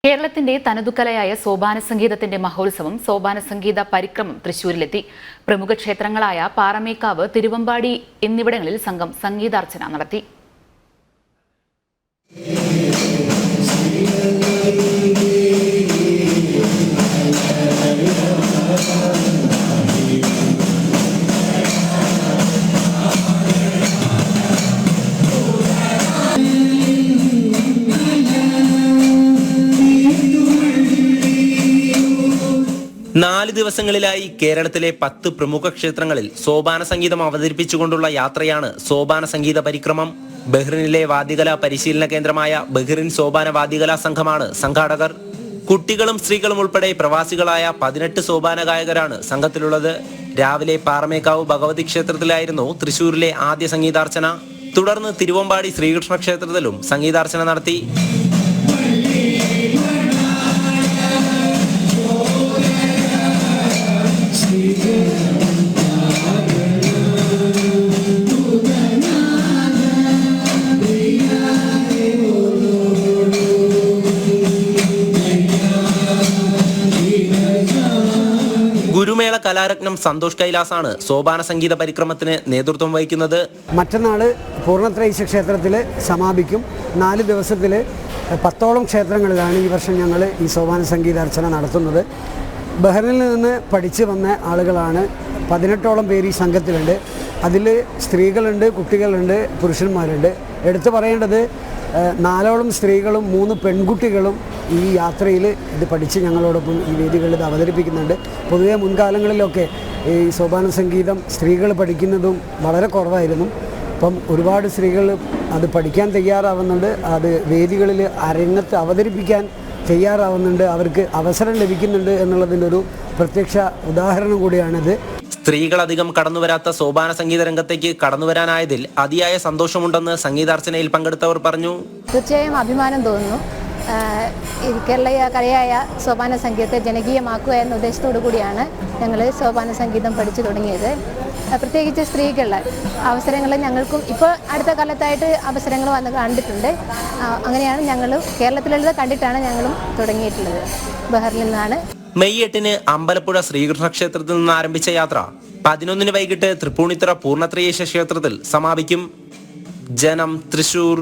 കേരളത്തിന്റെ തനതുകലയായ സോപാന സംഗീതത്തിന്റെ മഹോത്സവം സോപാന സംഗീത പരിക്രമം തൃശൂരിലെത്തി. പ്രമുഖ ക്ഷേത്രങ്ങളായ പാറമേക്കാവ്, തിരുവമ്പാടി എന്നിവിടങ്ങളിൽ സംഘം സംഗീതാർച്ചന നടത്തി. നാല് ദിവസങ്ങളിലായി കേരളത്തിലെ 10 പ്രമുഖ ക്ഷേത്രങ്ങളിൽ സോപാന സംഗീതം അവതരിപ്പിച്ചുകൊണ്ടുള്ള യാത്രയാണ് സോപാന സംഗീത പരിക്രമം. ബഹ്റിനിലെ വാദ്യകലാ പരിശീലന കേന്ദ്രമായ ബഹ്റിൻ സോപാന വാദ്യകലാ സംഘമാണ് സംഘാടകർ. കുട്ടികളും സ്ത്രീകളും ഉൾപ്പെടെ പ്രവാസികളായ 18 സോപാന ഗായകരാണ് സംഘത്തിലുള്ളത്. രാവിലെ പാറമേക്കാവ് ഭഗവതി ക്ഷേത്രത്തിലായിരുന്നു തൃശൂരിലെ ആദ്യ സംഗീതാർച്ചന. തുടർന്ന് തിരുവമ്പാടി ശ്രീകൃഷ്ണ ക്ഷേത്രത്തിലും സംഗീതാർച്ചന നടത്തി. ഗുരുമേള കലാരത്നം സന്തോഷ് കൈലാസാണ് സോപാന സംഗീത പരിക്രമത്തിന് നേതൃത്വം വഹിക്കുന്നത്. മറ്റന്നാൾ പൂർണ്ണത്രയീശ ക്ഷേത്രത്തിൽ സമാപിക്കും. 4 ദിവസത്തിൽ 10ഓളം ക്ഷേത്രങ്ങളിലാണ് ഈ വർഷം ഞങ്ങൾ ഈ സോപാന സംഗീതാർച്ചന നടത്തുന്നത്. ബഹ്റിനിൽ നിന്ന് പഠിച്ചു വന്ന ആളുകളാണ് 18ഓളം പേര് ഈ സംഘത്തിലുണ്ട്. അതിൽ സ്ത്രീകളുണ്ട്, കുട്ടികളുണ്ട്, പുരുഷന്മാരുണ്ട്. എടുത്തു പറയേണ്ടത് 4ഓളം സ്ത്രീകളും 3 പെൺകുട്ടികളും ഈ യാത്രയിൽ ഇത് പഠിച്ച് ഞങ്ങളോടൊപ്പം ഈ വേദികളിൽ ഇത് അവതരിപ്പിക്കുന്നുണ്ട്. പൊതുവെ മുൻകാലങ്ങളിലൊക്കെ ഈ സോപാന സംഗീതം സ്ത്രീകൾ പഠിക്കുന്നതും വളരെ കുറവായിരുന്നു. അപ്പം ഒരുപാട് സ്ത്രീകൾ അത് പഠിക്കാൻ തയ്യാറാവുന്നുണ്ട്, അത് വേദികളിൽ അരങ്ങത്ത് അവതരിപ്പിക്കാൻ തയ്യാറാവുന്നുണ്ട്, അവർക്ക് അവസരം ലഭിക്കുന്നുണ്ട് എന്നുള്ളതിൻ്റെ ഒരു പ്രത്യക്ഷ ഉദാഹരണം കൂടിയാണിത്. സ്ത്രീകൾ അധികം കടന്നുവരാത്ത സോപാന സംഗീത രംഗത്തേക്ക് കടന്നുവരാനായതിൽ അതിയായ സന്തോഷമുണ്ടെന്ന് സംഗീതാർച്ചനയിൽ പങ്കെടുത്തവർ പറഞ്ഞു. തീർച്ചയായും അഭിമാനം തോന്നുന്നു. കേരളീയ കലയായ സോപാന സംഗീതത്തെ ജനകീയമാക്കുക എന്ന ഉദ്ദേശത്തോടു കൂടിയാണ് ഞങ്ങൾ സോപാന സംഗീതം പഠിച്ചു തുടങ്ങിയത്. പ്രത്യേകിച്ച് സ്ത്രീകളുടെ അവസരങ്ങൾ ഞങ്ങൾക്കും ഇപ്പോൾ അടുത്ത കാലത്തായിട്ട് അവസരങ്ങൾ വന്ന് കണ്ടിട്ടുണ്ട്. അങ്ങനെയാണ് ഞങ്ങൾ കേരളത്തിലുള്ളത് കണ്ടിട്ടാണ് ഞങ്ങളും തുടങ്ങിയിട്ടുള്ളത്. ബഹ്റിനിൽ നിന്നാണ്. മെയ് 8-ന് അമ്പലപ്പുഴ ശ്രീകൃഷ്ണ ക്ഷേത്രത്തിൽ നിന്ന് ആരംഭിച്ച യാത്ര 11-ന് വൈകിട്ട് തൃപ്പൂണിത്തുറ പൂർണ്ണത്രയീശ ക്ഷേത്രത്തിൽ സമാപിക്കും. ജനം, തൃശൂർ.